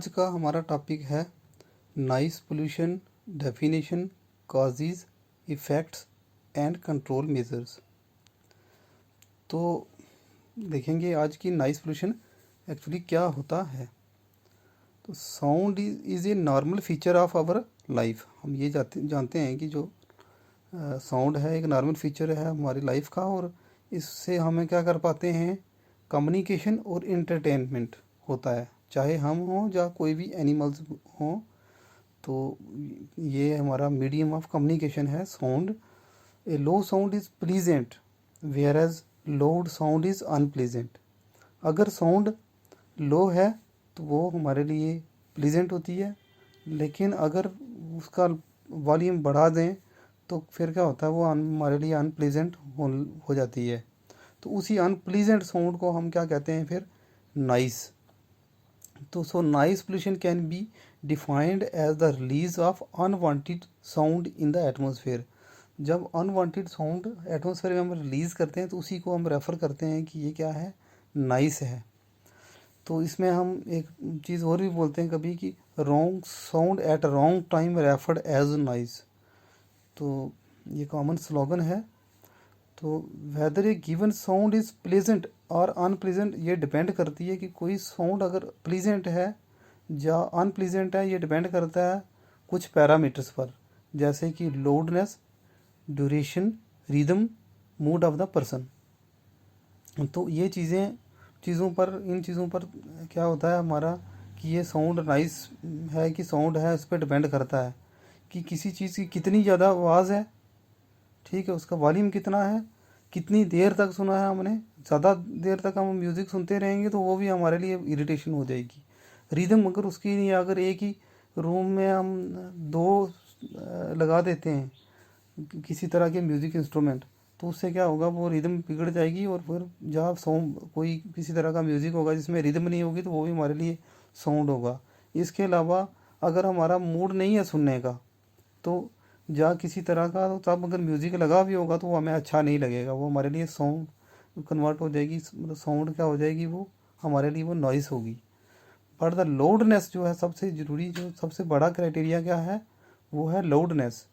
आज का हमारा टॉपिक है noise pollution definition, causes, effects and control measures. तो देखेंगे आज की नॉइस पोल्यूशन एक्चुअली क्या होता है। तो sound is a normal feature of our life. हम ये जानते हैं कि जो साउंड है एक नॉर्मल फीचर है हमारी लाइफ का, और इससे हमें क्या कर पाते हैं, कम्युनिकेशन और एंटरटेनमेंट होता है, चाहे हम हों या कोई भी एनिमल्स हों। तो ये हमारा मीडियम ऑफ कम्युनिकेशन है sound. A low sound is pleasant whereas loud sound is unpleasant. अगर साउंड लो है तो वो हमारे लिए प्लीजेंट होती है, लेकिन अगर उसका वॉल्यूम बढ़ा दें तो फिर क्या होता है, वो हमारे लिए अनप्लीजेंट हो जाती है। तो उसी अनप्लीजेंट साउंड को हम क्या कहते हैं फिर, नॉइस। तो so noise pollution can be defined as the release of unwanted sound in the atmosphere. जब अनवांटेड साउंड एटमॉस्फेयर में हम रिलीज़ करते हैं तो उसी को हम रेफ़र करते हैं कि ये क्या है, नॉइस है। तो इसमें हम एक चीज़ और भी बोलते हैं कभी कि wrong sound at wrong time referred as noise. तो ये कॉमन स्लोगन है। तो whether a given sound is pleasant और अनप्लीजेंट, ये डिपेंड करती है कि कोई साउंड अगर प्लीजेंट है या अनप्लीजेंट है। ये डिपेंड करता है कुछ पैरामीटर्स पर, जैसे कि loudness, duration, rhythm, mood off the person. तो ये इन चीज़ों पर क्या होता है हमारा, कि ये साउंड नाइस है कि साउंड है, उस पर डिपेंड करता है कि किसी चीज़ की कितनी ज़्यादा आवाज़ है, ठीक है, उसका वॉल्यूम कितना है, कितनी देर तक सुना है हमने। ज़्यादा देर तक हम म्यूज़िक सुनते रहेंगे तो वो भी हमारे लिए इरिटेशन हो जाएगी। रिदम अगर उसकी नहीं, अगर एक ही रूम में हम दो लगा देते हैं किसी तरह के म्यूज़िक इंस्ट्रूमेंट, तो उससे क्या होगा, वो रिदम बिगड़ जाएगी। और फिर जहाँ साउंड कोई किसी तरह का म्यूज़िक होगा जिसमें रिदम नहीं होगी तो वो भी हमारे लिए साउंड होगा। इसके अलावा अगर हमारा मूड नहीं है सुनने का, तो या किसी तरह का, तो तब अगर म्यूज़िक लगा भी होगा तो वो हमें अच्छा नहीं लगेगा, वो हमारे लिए साउंड कन्वर्ट हो जाएगी, मतलब साउंड क्या हो जाएगी, वो हमारे लिए वो नॉइस होगी। बट द लाउडनेस जो है सबसे ज़रूरी, जो सबसे बड़ा क्राइटेरिया क्या है, वो है लाउडनेस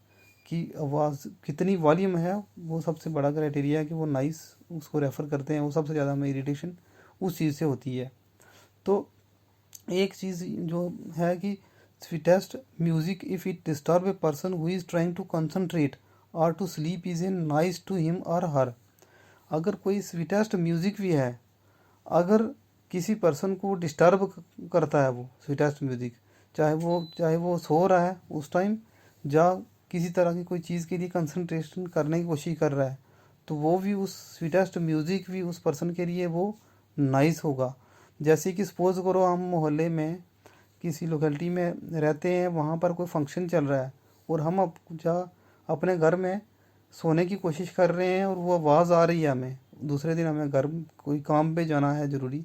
की आवाज़ कितनी वॉल्यूम है। वो सबसे बड़ा क्राइटेरिया है कि वो नॉइस उसको रेफ़र करते हैं, वो सबसे ज़्यादा हमें इरिटेशन उस चीज़ से होती है। तो एक चीज़ जो है कि sweetest music if it disturb a person who is trying to concentrate और to sleep is a noise to him और हर। अगर कोई स्वीटेस्ट म्यूज़िक भी है, अगर किसी पर्सन को डिस्टर्ब करता है वो स्वीटेस्ट म्यूज़िक, चाहे वो सो रहा है उस टाइम, या किसी तरह की कोई चीज़ के लिए कंसंट्रेशन करने की कोशिश कर रहा है, तो वो भी उस स्वीटेस्ट म्यूज़िक भी उस पर्सन के लिए वो नाइस होगा। जैसे कि सपोज़ करो हम मोहल्ले में किसी लोकेलिटी में रहते हैं, वहाँ पर कोई फंक्शन चल रहा है और हम अपने घर में सोने की कोशिश कर रहे हैं और वो आवाज़ आ रही है हमें, दूसरे दिन हमें घर कोई काम पे जाना है ज़रूरी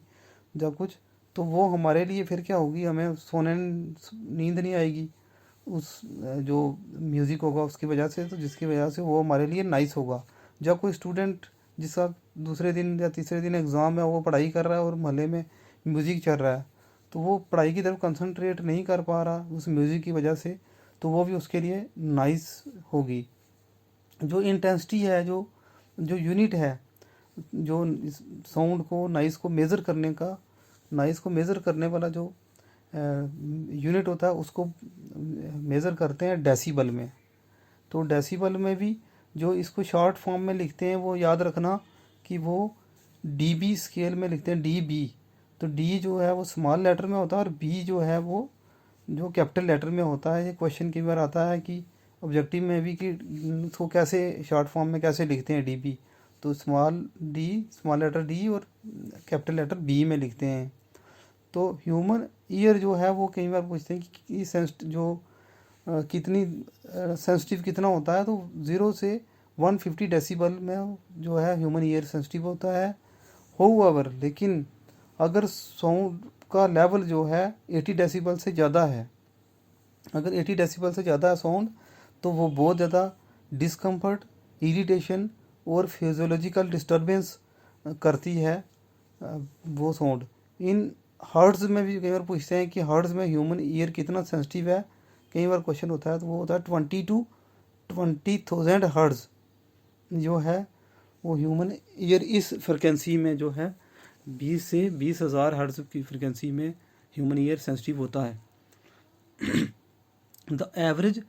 या कुछ, तो वो हमारे लिए फिर क्या होगी, हमें सोने नींद नहीं आएगी उस जो म्यूज़िक होगा उसकी वजह से, तो जिसकी वजह से वो हमारे लिए नाइस होगा। जब कोई स्टूडेंट जिसका दूसरे दिन या तीसरे दिन एग्ज़ाम है, वो पढ़ाई कर रहा है और महल्ले में म्यूज़िक चल रहा है, तो वो पढ़ाई की तरफ कंसंट्रेट नहीं कर पा रहा उस म्यूज़िक की वजह से, तो वो भी उसके लिए नाइस होगी। जो इंटेंसिटी है, जो जो यूनिट है, जो साउंड को नाइस को मेज़र करने का, नाइस को मेज़र करने वाला जो यूनिट होता है उसको मेज़र करते हैं डेसिबल में। तो डेसिबल में भी जो इसको शॉर्ट फॉर्म में लिखते हैं, वो याद रखना कि वो डीबी स्केल में लिखते हैं, डीबी। तो डी जो है वो स्मॉल लेटर में होता है और बी जो है वो जो कैपिटल लेटर में होता है। ये क्वेश्चन कई बार आता है कि ऑब्जेक्टिव में भी, कि इसको कैसे शॉर्ट फॉर्म में कैसे लिखते हैं, डीबी। तो स्मॉल लेटर डी और कैपिटल लेटर बी में लिखते हैं। तो ह्यूमन ईयर जो है वो कई बार पूछते हैं कि जो कितनी सेंसिटिव कितना होता है, तो 0 से 150 डेसिबल में जो है ह्यूमन ईयर सेंसिटिव होता है। होवेवर, लेकिन अगर साउंड का लेवल जो है 80 डेसिबल से ज़्यादा है, अगर 80 डेसिबल से ज़्यादा है साउंड, तो वो बहुत ज़्यादा डिस्कम्फर्ट, इरिटेशन और फिजियोलॉजिकल डिस्टर्बेंस करती है वो साउंड। इन हर्ट्ज़ में भी कई बार पूछते हैं कि हर्ट्ज़ में ह्यूमन ईयर कितना सेंसिटिव है, कई बार क्वेश्चन होता है, तो वो होता है 20,000 हर्ट्ज़ जो है वो ह्यूमन ईयर इस फ्रिक्वेंसी में जो है 20 से 20,000 हर्ट्ज़ की फ्रिक्वेंसी में ह्यूमन ईयर सेंसिटिव होता है। The average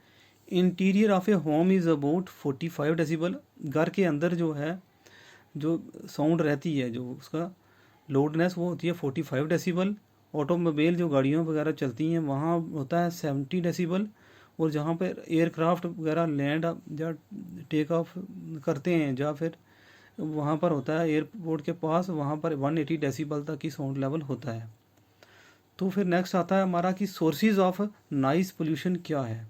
interior of A home is about 45 decibel. घर के अंदर जो है जो साउंड रहती है, जो उसका लोडनेस, वो होती है 45 डेसिबल। ऑटोमोबाइल जो गाड़ियों वगैरह चलती हैं वहाँ होता है 70 डेसिबल। और जहाँ पर एयरक्राफ्ट वगैरह लैंड या टेक ऑफ करते हैं या फिर वहाँ पर होता है एयरपोर्ट के पास, वहाँ पर 180 डेसिबल तक की साउंड लेवल होता है। तो फिर नेक्स्ट आता है हमारा कि सोर्सेज ऑफ नॉइस पोल्यूशन क्या है।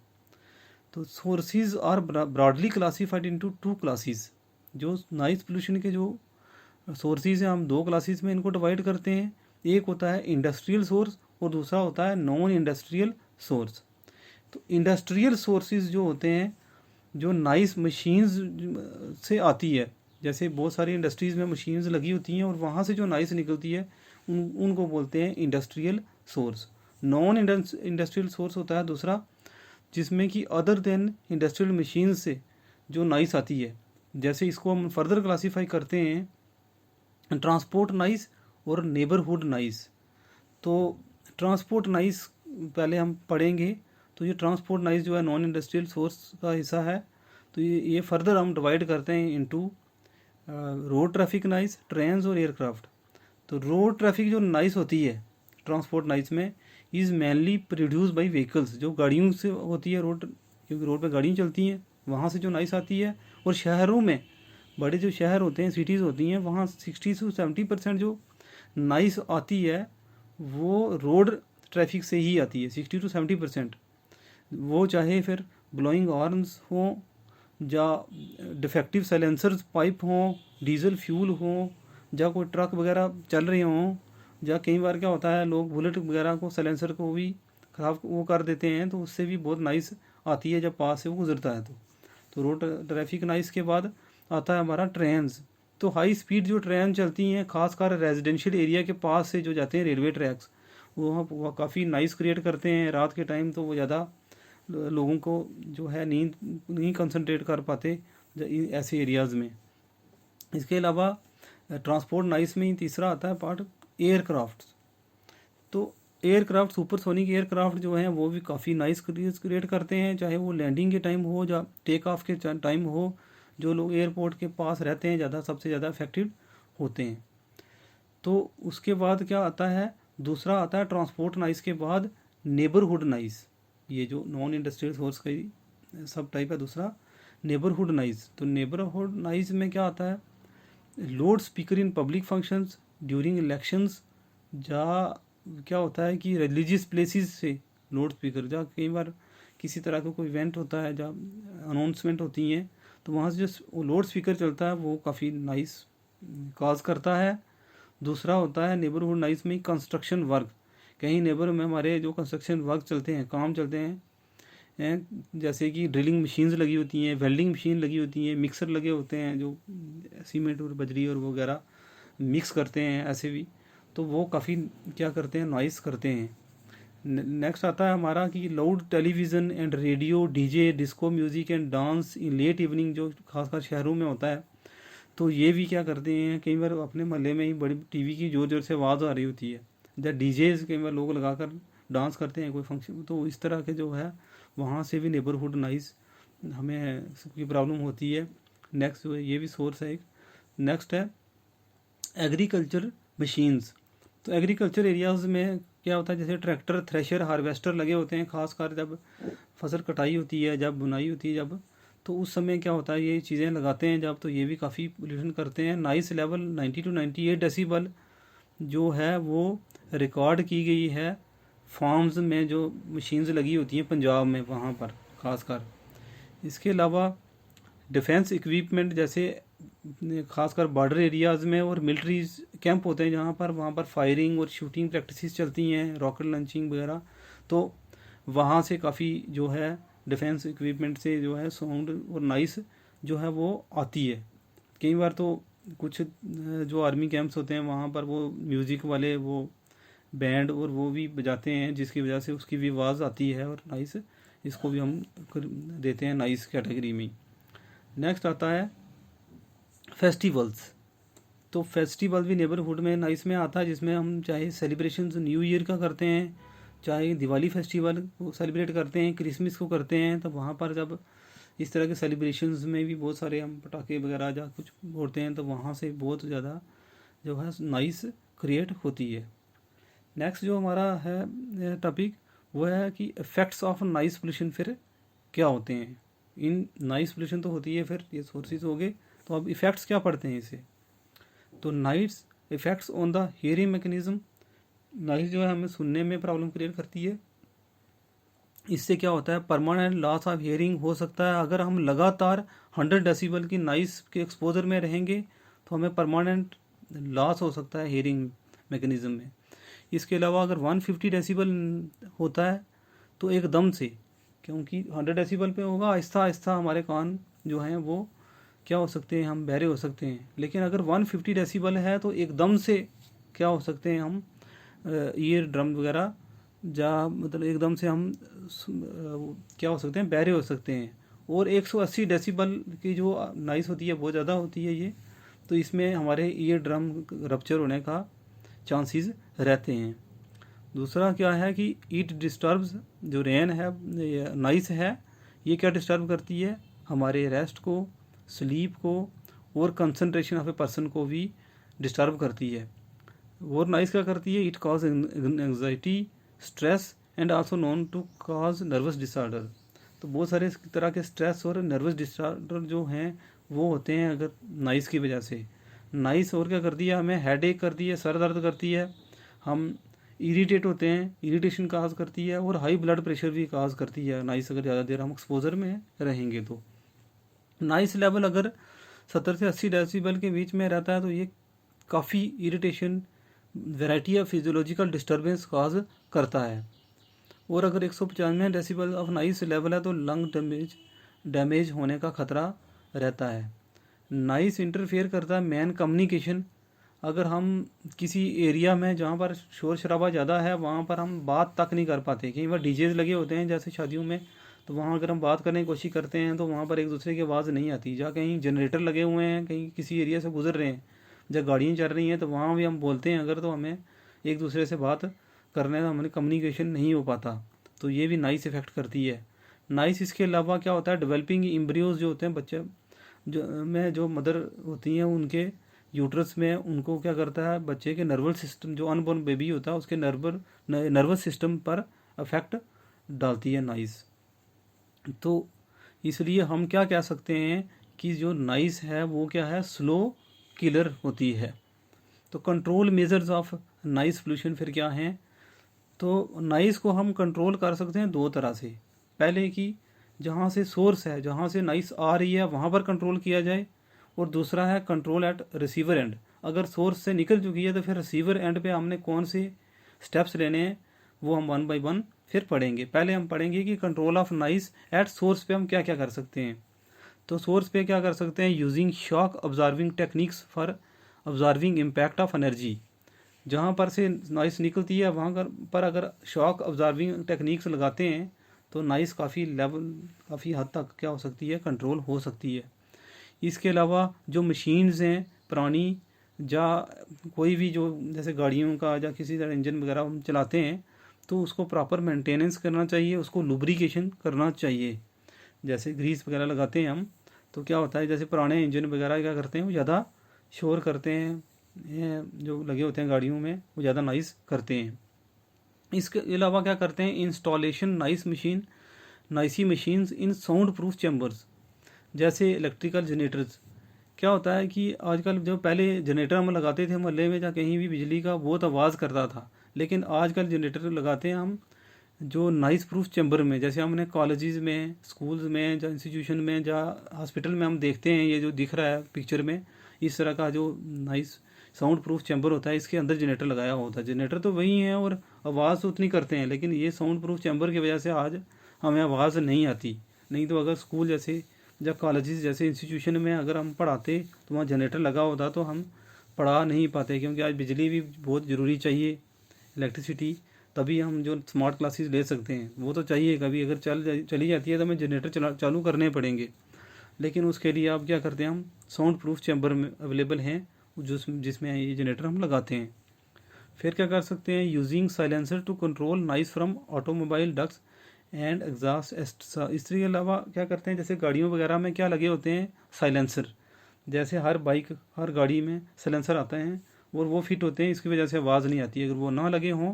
तो sources are broadly classified into 2 classes. जो नॉइस पोल्यूशन के जो सोर्सेज हैं हम 2 क्लासेस में इनको डिवाइड करते हैं। एक होता है इंडस्ट्रियल सोर्स और दूसरा होता है नॉन इंडस्ट्रियल सोर्स। तो इंडस्ट्रियल सोर्सेज जो होते हैं, जो नॉइस मशीन्स से आती है, जैसे बहुत सारी इंडस्ट्रीज़ में मशीन्स लगी होती हैं और वहाँ से जो नॉइस निकलती है उनको बोलते हैं industrial source. Non industrial source होता है दूसरा, जिसमें कि अदर देन इंडस्ट्रियल मशीन से जो नॉइस आती है। जैसे इसको हम फर्दर क्लासीफाई करते हैं ट्रांसपोर्ट नॉइस और नेबरहुड नॉइस। तो ट्रांसपोर्ट नॉइस पहले हम पढ़ेंगे। तो ये ट्रांसपोर्ट नॉइस जो है नॉन इंडस्ट्रियल सोर्स का हिस्सा है। तो ये फर्दर हम डिवाइड करते हैं into road traffic noise, trains और एयरक्राफ्ट। तो रोड ट्रैफिक जो नॉइस होती है ट्रांसपोर्ट नॉइस में is mainly produce by vehicles, जो गाड़ियों से होती है रोड, क्योंकि रोड पे गाड़ियाँ चलती हैं, वहाँ से जो नॉइस आती है। और शहरों में, बड़े जो शहर होते हैं, सिटीज़ होती हैं, वहाँ 60 से 70% जो नॉइस आती है वो रोड ट्रैफिक से ही आती है। 60 to 70%। वो चाहे फिर ब्लोइंग हॉर्न्स हों या डिफेक्टिव साइलेंसर्स पाइप हों, डीजल फ्यूल हों, या कोई ट्रक वगैरह चल रहे हों, या कई बार क्या होता है लोग बुलेट वगैरह को साइलेंसर को भी ख़राब वो कर देते हैं, तो उससे भी बहुत नॉइस आती है जब पास से वो गुजरता है। तो रोड ट्रैफिक नॉइस के बाद आता है हमारा ट्रेन्स। तो हाई स्पीड जो ट्रेन चलती हैं, खासकर रेजिडेंशियल एरिया के पास से जो जाते हैं रेलवे ट्रैक्स, वो काफ़ी नॉइस क्रिएट करते हैं रात के टाइम। तो वो ज़्यादा लोगों को जो है नींद नहीं कंसंट्रेट कर पाते ऐसे एरियाज़ में। इसके अलावा ट्रांसपोर्ट नॉइस में ही तीसरा आता है पार्ट एयरक्राफ्ट। तो एयरक्राफ्ट, सुपरसोनिक एयरक्राफ्ट जो हैं वो भी काफ़ी नॉइस क्रिएट करते हैं, चाहे वो लैंडिंग के टाइम हो या टेक ऑफ के टाइम हो। जो लोग एयरपोर्ट के पास रहते हैं सबसे ज़्यादा अफेक्टेड होते हैं। तो उसके बाद क्या आता है, दूसरा आता है ट्रांसपोर्ट नॉइस के बाद नेबरहुड नॉइस। ये जो नॉन इंडस्ट्रियल सोर्स का सब टाइप है दूसरा, नेबरहुड नॉइस। तो नेबरहुड नॉइस में क्या आता है, load speaker in public functions during elections, या क्या होता है कि रिलीजियस प्लेसेस से लोड स्पीकर, जहाँ कई बार किसी तरह का कोई इवेंट होता है, जहाँ अनाउंसमेंट होती हैं, तो वहाँ से जो लोड स्पीकर चलता है वो काफ़ी नॉइस कॉज करता है। दूसरा होता है नेबरहुड नॉइस में कंस्ट्रक्शन वर्क। कहीं नेबर में हमारे जो कंस्ट्रक्शन वर्क चलते हैं, काम चलते हैं, जैसे कि ड्रिलिंग मशीन्स लगी होती हैं, वेल्डिंग मशीन लगी होती हैं, मिक्सर लगे होते हैं जो सीमेंट और बजरी और वगैरह मिक्स करते हैं ऐसे भी, तो वो काफ़ी क्या करते हैं, नॉइस करते हैं। नेक्स्ट आता है हमारा कि loud television and radio, DJ, disco music and dance in late evening, जो खासकर शहरों में होता है। तो ये भी क्या करते हैं, कई बार अपने मोहल्ले में ही बड़ी टीवी की ज़ोर ज़ोर से आवाज़ आ रही होती है, या डीजे कई बार लोग लगाकर डांस करते हैं कोई फंक्शन, तो इस तरह के जो है वहाँ से भी नेबरहुड नॉइस हमें की प्रॉब्लम होती है। नेक्स्ट ये भी सोर्स है एक। नेक्स्ट है एग्रीकल्चर मशीन्स। तो एग्रीकल्चर एरियाज़ में क्या होता है, जैसे ट्रैक्टर, थ्रेशर, हार्वेस्टर लगे होते हैं, खासकर जब फसल कटाई होती है, जब बुनाई होती है, जब तो उस समय क्या होता है ये चीज़ें लगाते हैं जब, तो ये भी काफ़ी पोल्यूशन करते हैं। नॉइस लेवल 90 to 98 डेसिबल जो है वो रिकॉर्ड की गई है फार्म्स में जो मशीन्स लगी होती हैं पंजाब में, वहाँ पर खासकर। इसके अलावा डिफेंस इक्विपमेंट, जैसे खासकर बॉर्डर एरियाज़ में और मिलिट्री कैंप होते हैं जहाँ पर, वहाँ पर फायरिंग और शूटिंग प्रैक्टिसेस चलती हैं, रॉकेट लॉन्चिंग वगैरह, तो वहाँ से काफ़ी जो है डिफेंस इक्विपमेंट से जो है साउंड और नॉइस जो है वो आती है। कई बार तो कुछ जो आर्मी कैंप्स होते हैं वहाँ पर वो म्यूज़िक वाले वो बैंड और वो भी बजाते हैं, जिसकी वजह से उसकी भी आवाज़ आती है, और नाइस इसको भी हम देते हैं नाइस कैटेगरी में। नेक्स्ट आता है फेस्टिवल्स। तो फेस्टिवल भी नेबरहुड में नाइस में आता है, जिसमें हम चाहे सेलिब्रेशन न्यू ईयर का करते हैं, चाहे दिवाली फेस्टिवल को सेलिब्रेट करते हैं, क्रिसमस को करते हैं, तो वहाँ पर जब इस तरह के सेलिब्रेशंस में भी बहुत सारे हम पटाखे वगैरह या कुछ फोड़ते हैं, तो वहाँ से बहुत ज़्यादा जो है नाइस क्रिएट होती है। नेक्स्ट जो हमारा है टॉपिक वो है कि इफ़ेक्ट्स ऑफ नाइस पोल्यूशन फिर क्या होते हैं। इन नाइस पोल्यूशन तो होती है, फिर ये सोर्सेज हो गए, तो अब इफ़ेक्ट्स क्या पड़ते हैं इसे। तो nice effects on the hearing mechanism. Nice जो है हमें सुनने में प्रॉब्लम क्रिएट करती है। इससे क्या होता है, परमानेंट लॉस ऑफ हियरिंग हो सकता है। अगर हम लगातार 100 डेसिबल की नाइस के एक्सपोजर में रहेंगे तो हमें परमानेंट लॉस हो सकता है हियरिंग मैकेनिज्म में। इसके अलावा अगर 150 डेसिबल होता है तो एकदम से, क्योंकि 100 डेसिबल पे होगा, आहिस्ता आहिस्ता हमारे कान जो हैं वो क्या हो सकते हैं, हम बहरे हो सकते हैं। लेकिन अगर 150 डेसिबल है तो एकदम से क्या हो सकते हैं, हम ईयर ड्रम वगैरह जा मतलब एकदम से हम क्या हो सकते हैं, बहरे हो सकते हैं। और 180 डेसिबल की जो नाइस होती है बहुत ज़्यादा होती है ये, तो इसमें हमारे ईयर ड्रम रप्चर होने का चांसेस रहते हैं। दूसरा क्या है कि ईट डिस्टर्ब्स, जो रेन है नाइस है, ये क्या डिस्टर्ब करती है, हमारे रेस्ट को, स्लीप को और कंसंट्रेशन ऑफ ए पर्सन को भी डिस्टर्ब करती है। और नाइस क्या करती है, it cause anxiety, stress and also known to cause nervous disorder. तो बहुत सारे इस तरह के स्ट्रेस और नर्वस डिसऑर्डर जो हैं वो होते हैं अगर नाइस की वजह से। नाइस और क्या करती है, हमें हेडेक करती है, सर दर्द करती है, हम इरिटेट होते हैं, इरिटेशन काज करती है, और हाई ब्लड प्रेशर भी काज करती है नाइस अगर ज़्यादा देर हम एक्सपोजर में रहेंगे तो। नाइस लेवल अगर 70 से 80 डेसिबल के बीच में रहता है तो ये काफ़ी irritation, variety of physiological disturbance cause करता है। और अगर 195 डेसिबल ऑफ नाइस लेवल है तो लंग डैमेज होने का खतरा रहता है। नाइस इंटरफेयर करता है मैन कम्युनिकेशन। अगर हम किसी एरिया में जहाँ पर शोर शराबा ज़्यादा है वहाँ पर हम बात तक नहीं कर पाते, कई बार डीजेज लगे होते हैं जैसे शादियों में, तो वहाँ अगर हम बात करने की कोशिश करते हैं तो वहाँ पर एक दूसरे की आवाज़ नहीं आती। जहाँ कहीं जनरेटर लगे हुए हैं, कहीं किसी एरिया से गुजर रहे हैं, जब गाड़ियाँ चल रही हैं, तो वहाँ भी हम बोलते हैं अगर, तो हमें एक दूसरे से बात करने का हमारे कम्युनिकेशन नहीं हो पाता। तो ये भी नाइस इफेक्ट करती है। नाइस इसके अलावा क्या होता है, डेवलपिंग एम्ब्रियोज जो होते हैं बच्चे जो मदर होती हैं उनके यूट्रस में, उनको क्या करता है, बच्चे के नर्वस सिस्टम, जो अनबॉर्न बेबी होता है उसके नर्वस सिस्टम पर अफेक्ट डालती है नाइस। तो इसलिए हम क्या कह सकते हैं कि जो नाइस है वो क्या है, स्लो किलर होती है। तो control measures of nice pollution फिर क्या हैं। तो नाइस को हम कंट्रोल कर सकते हैं दो तरह से। पहले कि जहाँ से सोर्स है, जहाँ से नाइस आ रही है वहाँ पर कंट्रोल किया जाए, और दूसरा है कंट्रोल एट रिसीवर एंड। अगर सोर्स से निकल चुकी है तो फिर रिसीवर एंड पे हमने कौन से स्टेप्स लेने हैं वो हम 1 बाय 1 फिर पढ़ेंगे। पहले हम पढ़ेंगे कि control of nice at source पे हम क्या क्या कर सकते हैं। तो सोर्स पे क्या कर सकते हैं, using shock observing techniques for observing impact of energy. जहाँ पर से नॉइस निकलती है वहाँ पर अगर शॉक ऑब्जर्विंग टेक्निक्स लगाते हैं तो नॉइस काफ़ी हद तक क्या हो सकती है, कंट्रोल हो सकती है। इसके अलावा जो मशीन्स हैं पुरानी, या कोई भी जो जैसे गाड़ियों का या किसी तरह इंजन वगैरह हम चलाते हैं तो उसको प्रॉपर मेंटेनेंस करना चाहिए, उसको लुब्रिकेशन करना चाहिए। जैसे ग्रीस वगैरह लगाते हैं हम, तो क्या होता है, जैसे पुराने इंजन वगैरह क्या करते हैं वो ज़्यादा शोर करते हैं, ये जो लगे होते हैं गाड़ियों में वो ज़्यादा नॉइस करते हैं। इसके अलावा क्या करते हैं, installation noisy machines in soundproof chambers, जैसे इलेक्ट्रिकल जनरेटर्स। क्या होता है कि आजकल जो पहले जनरेटर हम लगाते थे मोहल्ले में या कहीं भी बिजली का, बहुत आवाज़ करता था, लेकिन आजकल जनरेटर लगाते हैं हम जो नाइस प्रूफ चैम्बर में, जैसे हमने कॉलेजेस में, स्कूल्स में, या इंस्टीट्यूशन में, या हॉस्पिटल में हम देखते हैं ये जो दिख रहा है पिक्चर में, इस तरह का जो नाइस साउंड प्रूफ चैम्बर होता है, इसके अंदर जनरेटर लगाया होता है। जनरेटर तो वही है और आवाज़ तो उतनी करते हैं, लेकिन ये साउंड प्रूफ चैम्बर की वजह से आज हमें आवाज़ नहीं आती। नहीं तो अगर स्कूल जैसे या कॉलेजेस जैसे इंस्टीट्यूशन में अगर हम पढ़ाते तो वहाँ जनरेटर लगा होता तो हम पढ़ा नहीं पाते, क्योंकि आज बिजली भी बहुत ज़रूरी चाहिए इलेक्ट्रिसिटी, तभी हम जो स्मार्ट क्लासेस ले सकते हैं। वो तो चाहिए, कभी अगर चली जाती है तो हमें जनरेटर चालू करने पड़ेंगे। लेकिन उसके लिए आप क्या करते हैं, हम साउंड प्रूफ चैम्बर में अवेलेबल हैं जिसमें ये जनरेटर हम लगाते हैं। फिर क्या कर सकते हैं, using silencer to control noise from automobile ducts and exhaust. इसके अलावा क्या करते हैं, जैसे गाड़ियों वगैरह में क्या लगे होते हैं साइलेंसर, जैसे हर बाइक हर गाड़ी में साइलेंसर आते हैं और वो फिट होते हैं, इसकी वजह से आवाज़ नहीं आती है। अगर वो ना लगे हों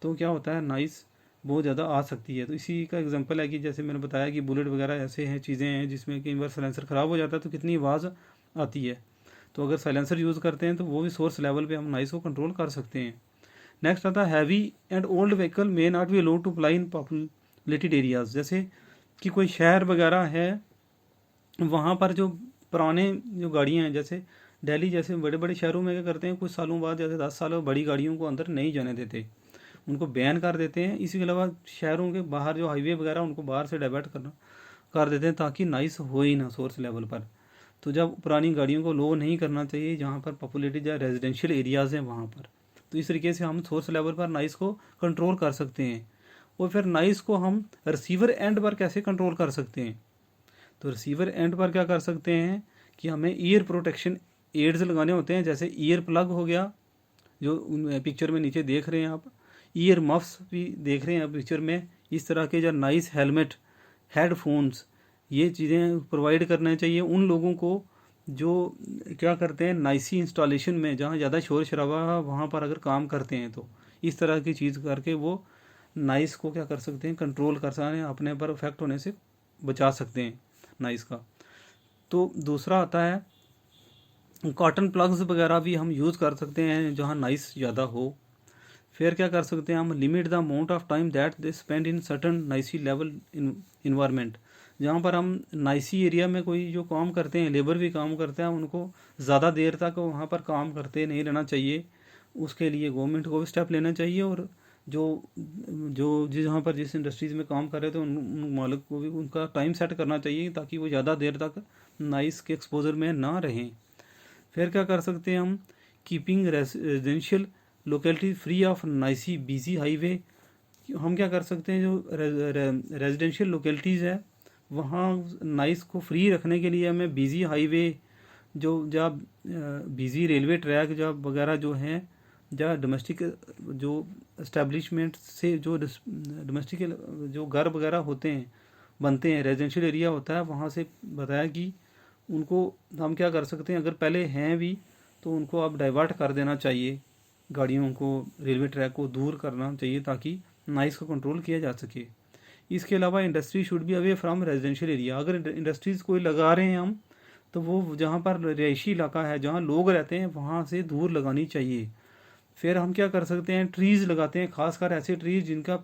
तो क्या होता है, नॉइस बहुत ज़्यादा आ सकती है। तो इसी का एग्जांपल है कि जैसे मैंने बताया कि बुलेट वगैरह ऐसे हैं चीज़ें हैं जिसमें कई बार साइलेंसर ख़राब हो जाता है तो कितनी आवाज़ आती है। तो अगर साइलेंसर यूज़ करते हैं तो वो भी सोर्स लेवल पे हम नॉइस को कंट्रोल कर सकते हैं। नेक्स्ट आता है heavy and old vehicle may not be allowed to apply in populated areas. जैसे कि कोई शहर वगैरह है, वहाँ पर जो पुराने जो गाड़ियाँ हैं, जैसे दिल्ली जैसे बड़े बड़े शहरों में क्या करते हैं, कुछ सालों बाद जैसे 10 साल बड़ी गाड़ियों को अंदर नहीं जाने देते, उनको बैन कर देते हैं। इसी के अलावा शहरों के बाहर जो हाईवे वगैरह उनको बाहर से डाइवर्ट कर देते हैं ताकि नाइस हो ही ना सोर्स लेवल पर। तो जब पुरानी गाड़ियों को लो नहीं करना चाहिए जहाँ पर पॉपुलेटेड या रेजिडेंशियल एरियाज़ हैं वहाँ पर। तो इस तरीके से हम सोर्स लेवल पर नाइस को कंट्रोल कर सकते हैं। और फिर नाइस को हम रिसीवर एंड पर कैसे कंट्रोल कर सकते हैं, तो रिसीवर एंड पर क्या कर सकते हैं कि हमें ईयर प्रोटेक्शन एड्स लगाने होते हैं। जैसे ईयर प्लग हो गया, जो पिक्चर में नीचे देख रहे हैं आप, ईयर मफ्स भी देख रहे हैं आप पिक्चर में, इस तरह के जो नाइस हेलमेट, हेडफोन्स, ये चीज़ें प्रोवाइड करना चाहिए उन लोगों को जो क्या करते हैं नाइसी इंस्टॉलेशन में, जहाँ ज़्यादा शोर शराबा वहाँ पर अगर काम करते हैं। तो इस तरह की चीज़ करके वो नाइस को क्या कर सकते हैं, कंट्रोल कर सकते हैं, अपने पर इफेक्ट होने से बचा सकते हैं नाइस का। तो दूसरा आता है कॉटन प्लग्स वगैरह भी हम यूज़ कर सकते हैं जहाँ नाइस ज़्यादा हो। फिर क्या कर सकते हैं हम, limit the amount of time that they spend in certain noisy level environment. जहाँ पर हम नाइसी एरिया में कोई जो काम करते हैं, लेबर भी काम करते हैं, उनको ज़्यादा देर तक वहाँ पर काम करते नहीं रहना चाहिए। उसके लिए गवर्नमेंट को भी स्टेप लेना चाहिए और जो जो जहाँ पर जिस इंडस्ट्रीज़ में काम कर रहे थे उन मालिक को भी उनका टाइम सेट करना चाहिए ताकि वो ज़्यादा देर तक नाइस के एक्सपोजर में ना रहें। फिर क्या कर सकते हैं हम, keeping residential locality free of noisy busy highway. हम क्या कर सकते हैं, जो रेजिडेंशियल लोकेलिटीज़ है वहाँ नाइस को फ्री रखने के लिए हमें बिजी हाईवे, जो जब बिजी रेलवे ट्रैक जब वगैरह जो हैं, जहाँ डोमेस्टिक जो इस्टेब्लिशमेंट से जो डोमेस्टिक जो घर वगैरह होते हैं बनते हैं, रेजिडेंशियल एरिया होता है, वहाँ से बताया कि उनको हम क्या कर सकते हैं, अगर पहले हैं भी तो उनको अब डाइवर्ट कर देना चाहिए, गाड़ियों को रेलवे ट्रैक को दूर करना चाहिए ताकि नाइस को कंट्रोल किया जा सके। इसके अलावा industry should be away from residential area. अगर इंडस्ट्रीज़ कोई लगा रहे हैं हम, तो वो जहाँ पर रिहायशी इलाका है, जहाँ लोग रहते हैं, वहाँ से दूर लगानी चाहिए। फिर हम क्या कर सकते हैं, ट्रीज़ लगाते हैं, खासकर ऐसे ट्रीज़ जिनका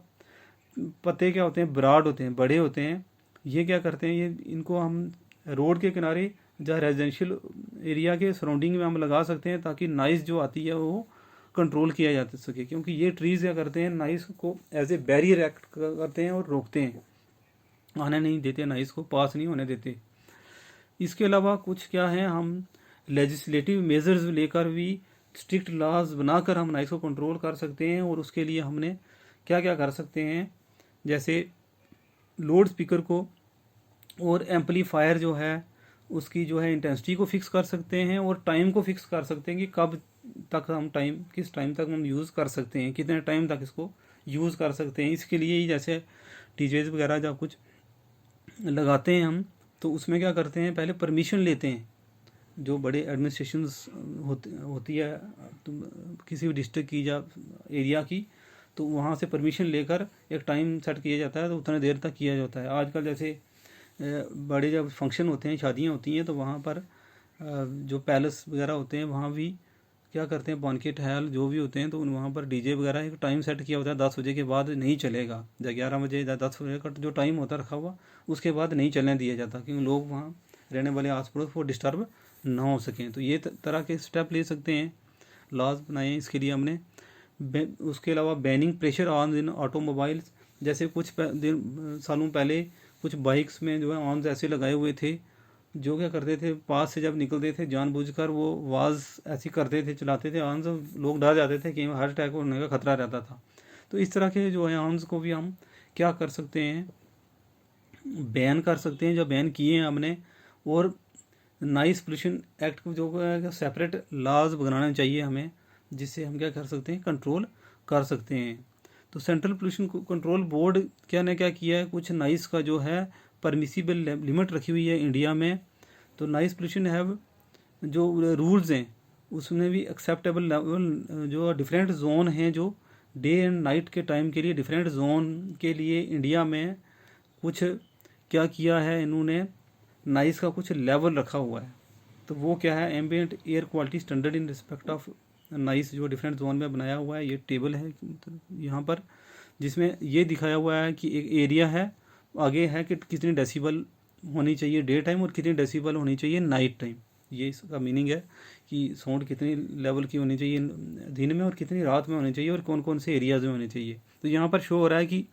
पत्ते क्या होते हैं, ब्रॉड होते हैं, बड़े होते हैं। ये क्या करते हैं, ये इनको हम रोड के किनारे जहाँ रेजिडेंशियल एरिया के सराउंडिंग में हम लगा सकते हैं ताकि नाइस जो आती है वो कंट्रोल किया जा सके। क्योंकि ये ट्रीज़ क्या करते हैं, नाइस को एज ए बैरियर एक्ट करते हैं और रोकते हैं, आने नहीं देते, नाइस को पास नहीं होने देते। इसके अलावा कुछ क्या है, हम लेजिस्लेटिव मेजर्स लेकर भी स्ट्रिक्ट लॉज बनाकर हम नाइस को कंट्रोल कर सकते हैं। और उसके लिए हमने क्या क्या कर सकते हैं, जैसे लोड स्पीकर को और एम्पलीफायर जो है उसकी जो है इंटेंसिटी को फिक्स कर सकते हैं और टाइम को फिक्स कर सकते हैं कि कब तक हम किस टाइम तक हम यूज़ कर सकते हैं, कितने टाइम तक इसको यूज़ कर सकते हैं। इसके लिए ही जैसे डीजेज वगैरह जब कुछ लगाते हैं हम, तो उसमें क्या करते हैं, पहले परमिशन लेते हैं। जो बड़े एडमिनिस्ट्रेशंस होती है किसी भी डिस्ट्रिक्ट की या एरिया की, तो वहाँ से परमिशन लेकर एक टाइम सेट किया जाता है, तो उतने देर तक किया जाता है। आजकल जैसे बड़े जब फंक्शन होते हैं, शादियाँ होती हैं, तो वहाँ पर जो पैलेस वगैरह होते हैं वहाँ भी क्या करते हैं, बैंक्वेट हॉल जो भी होते हैं, तो वहाँ पर डीजे वगैरह एक टाइम सेट किया होता है, 10 बजे के बाद नहीं चलेगा, या 11 बजे या 10 बजे का जो टाइम होता है रखा हुआ, उसके बाद नहीं चलने दिया जाता, क्योंकि लोग वहाँ रहने वाले आस पड़ोस वो डिस्टर्ब ना हो सकें। तो ये तरह के स्टेप ले सकते हैं, लॉज बनाए इसके लिए हमने। उसके अलावा banning pressure on in automobiles. जैसे कुछ सालों पहले कुछ बाइक्स में जो है ऑन्स ऐसे लगाए हुए थे जो क्या करते थे, पास से जब निकलते थे जानबूझकर वो आवाज़ ऐसी करते थे, चलाते थे हॉर्न, लोग डर जाते थे कि हार्ट अटैक होने का खतरा रहता था। तो इस तरह के जो है हॉर्न्स को भी हम क्या कर सकते हैं, बैन कर सकते हैं, जो बैन किए हैं हमने। और नॉइस पोल्यूशन एक्ट जो है सेपरेट लॉज बनाने चाहिए हमें, जिससे हम क्या कर सकते हैं, कंट्रोल कर सकते हैं। तो सेंट्रल पोल्यूशन कंट्रोल बोर्ड क्या ने क्या किया है, कुछ नॉइस का जो है परमिसिबल लिमिट रखी हुई है इंडिया में। तो नॉइस पोल्यूशन हैव जो रूल्स हैं उसमें भी एक्सेप्टेबल लेवल, जो डिफरेंट जोन हैं, जो डे एंड नाइट के टाइम के लिए डिफरेंट जोन के लिए इंडिया में कुछ क्या किया है इन्होंने, नाइस का कुछ लेवल रखा हुआ है। तो वो क्या है, ambient air quality standard in respect of nice, जो डिफरेंट जोन में बनाया हुआ है। ये टेबल है यहाँ पर, जिसमें ये दिखाया हुआ है कि एक एरिया है, आगे है कि कितनी डेसिबल होनी चाहिए डे टाइम और कितनी डेसिबल होनी चाहिए नाइट टाइम। ये इसका मीनिंग है कि साउंड कितनी लेवल की होनी चाहिए दिन में और कितनी रात में होनी चाहिए और कौन कौन से एरियाज में होनी चाहिए। तो यहाँ पर शो हो रहा है कि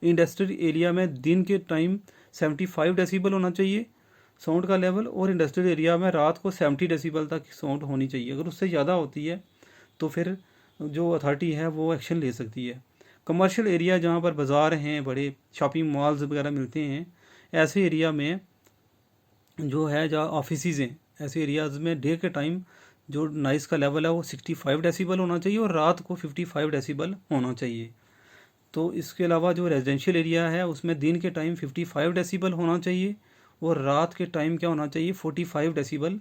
इंडस्ट्रियल एरिया में दिन के टाइम 75 डेसिबल होना चाहिए साउंड का लेवल, और इंडस्ट्रियल एरिया में रात को 70 डेसिबल तक साउंड होनी चाहिए। अगर उससे ज़्यादा होती है तो फिर जो अथॉरिटी है वो एक्शन ले सकती है। कमर्शियल एरिया जहाँ पर बाज़ार हैं, बड़े शॉपिंग मॉल्स वगैरह मिलते हैं, ऐसे एरिया में जो है, जहाँ ऑफिसेज हैं, ऐसे एरियाज़ में डे के टाइम जो नॉइस का लेवल है वो 65 डेसिबल होना चाहिए और रात को 55 डेसिबल होना चाहिए। तो इसके अलावा जो रेजिडेंशियल एरिया है उसमें दिन के टाइम 55 डेसिबल होना चाहिए और रात के टाइम क्या होना चाहिए, 45 डेसिबल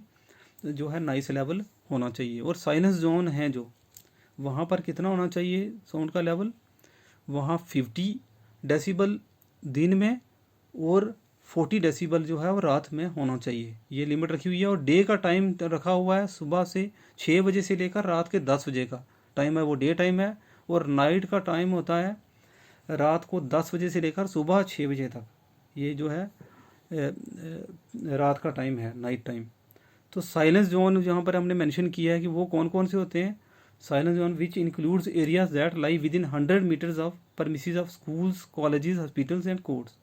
जो है नॉइस लेवल होना चाहिए। और साइलेंस जोन है जो, वहाँ पर कितना होना चाहिए साउंड का लेवल, वहाँ 50 डेसिबल दिन में और 40 डेसिबल जो है वो रात में होना चाहिए। ये लिमिट रखी हुई है। और डे का टाइम रखा हुआ है, सुबह से 6 बजे से लेकर रात के 10 बजे का टाइम है, वो डे टाइम है। और नाइट का टाइम होता है रात को 10 बजे से लेकर सुबह 6 बजे तक। ये जो है रात का टाइम है, नाइट टाइम। तो साइलेंस जोन जहाँ पर हमने मेंशन किया है कि वो कौन कौन से होते हैं, silence zone which includes areas that lie within 100 metres of premises of schools, colleges, hospitals and courts.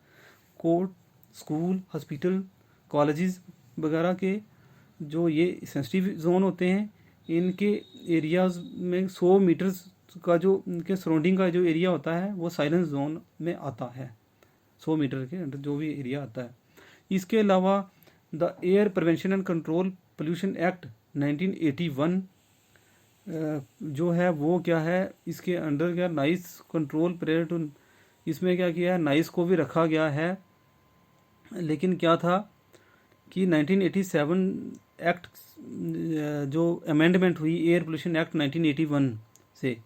Court, school, hospital, colleges वगैरह के जो ये सेंसिटिव जोन होते हैं, इनके एरियाज में 100 मीटर्स का जो इनके सराउंडिंग का जो एरिया होता है वो साइलेंस जोन में आता है। 100 मीटर के अंदर जो भी एरिया आता है। इसके अलावा the air prevention and control pollution act 1981 जो है वो क्या है, इसके अंडर क्या नाइस कंट्रोल पीरियड, इसमें क्या किया है, नाइस को भी रखा गया है। लेकिन क्या था कि 1987 एक्ट जो अमेंडमेंट हुई एयर पोल्यूशन एक्ट 1981 से,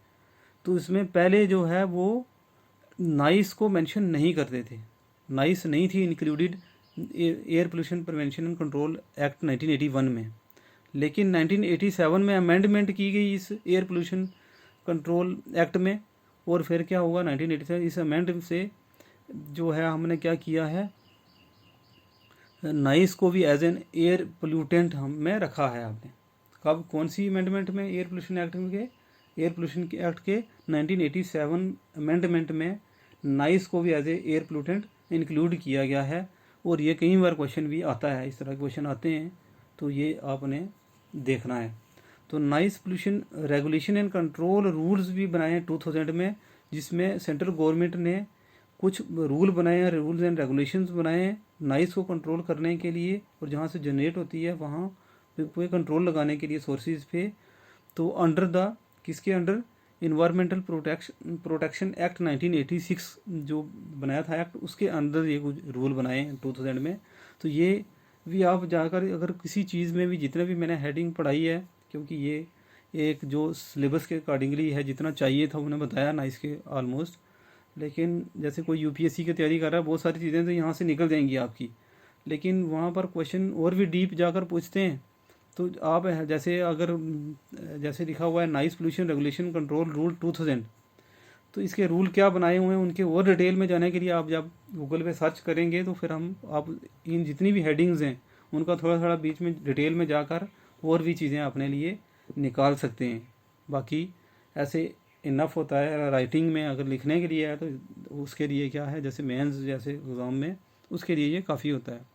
तो इसमें पहले जो है वो नाइस को मेंशन नहीं करते थे, नाइस नहीं थी included air pollution prevention and control act 1981 में। लेकिन 1987 में अमेंडमेंट की गई इस एयर पोल्यूशन कंट्रोल एक्ट में, और फिर क्या हुआ 1987 इस अमेंडमेंट से जो है हमने क्या किया है, नाइस को भी एज एन एयर पोल्यूटेंट हमें रखा है आपने। कब, कौन सी अमेंडमेंट में, एयर पोल्यूशन एक्ट के, एयर पोल्यूशन एक्ट के 1987 अमेंडमेंट में नाइस को भी as a air pollutant include किया गया है। और ये कई बार क्वेश्चन भी आता है, इस तरह के क्वेश्चन आते हैं, तो ये आपने देखना है। तो nice pollution regulation and control rules भी बनाए हैं 2000 में, जिसमें सेंट्रल गवर्नमेंट ने कुछ रूल बनाए हैं, रूल्स एंड रेगुलेशंस बनाए हैं नाइस को कंट्रोल करने के लिए, और जहाँ से जनरेट होती है वहाँ पे कंट्रोल लगाने के लिए सोर्सेज पे। तो अंडर द, किसके अंडर, इन्वायरमेंटल प्रोटेक्शन एक्ट 1986 जो बनाया था एक्ट, उसके अंदर ये कुछ रूल बनाए हैं 2000 में। तो ये भी आप जाकर अगर किसी चीज़ में भी, जितने भी मैंने हेडिंग पढ़ाई है, क्योंकि ये एक जो सिलेबस के अकॉर्डिंगली है, जितना चाहिए था उन्हें बताया नाइस के ऑलमोस्ट। लेकिन जैसे कोई यूपीएससी की तैयारी कर रहा है, बहुत सारी चीज़ें तो यहाँ से निकल जाएंगी आपकी, लेकिन वहाँ पर क्वेश्चन और भी डीप जाकर पूछते हैं। तो आप जैसे अगर जैसे लिखा हुआ है nice pollution regulation control rule 2000, तो इसके रूल क्या बनाए हुए हैं उनके और डिटेल में जाने के लिए आप जब गूगल पे सर्च करेंगे तो फिर आप इन जितनी भी हेडिंग्स हैं उनका थोड़ा थोड़ा बीच में डिटेल में जाकर और भी चीज़ें अपने लिए निकाल सकते हैं। बाकी ऐसे इनफ होता है राइटिंग में, अगर लिखने के लिए है तो उसके लिए क्या है, जैसे मेंस जैसे एग्ज़ाम में, उसके लिए ये काफ़ी होता है।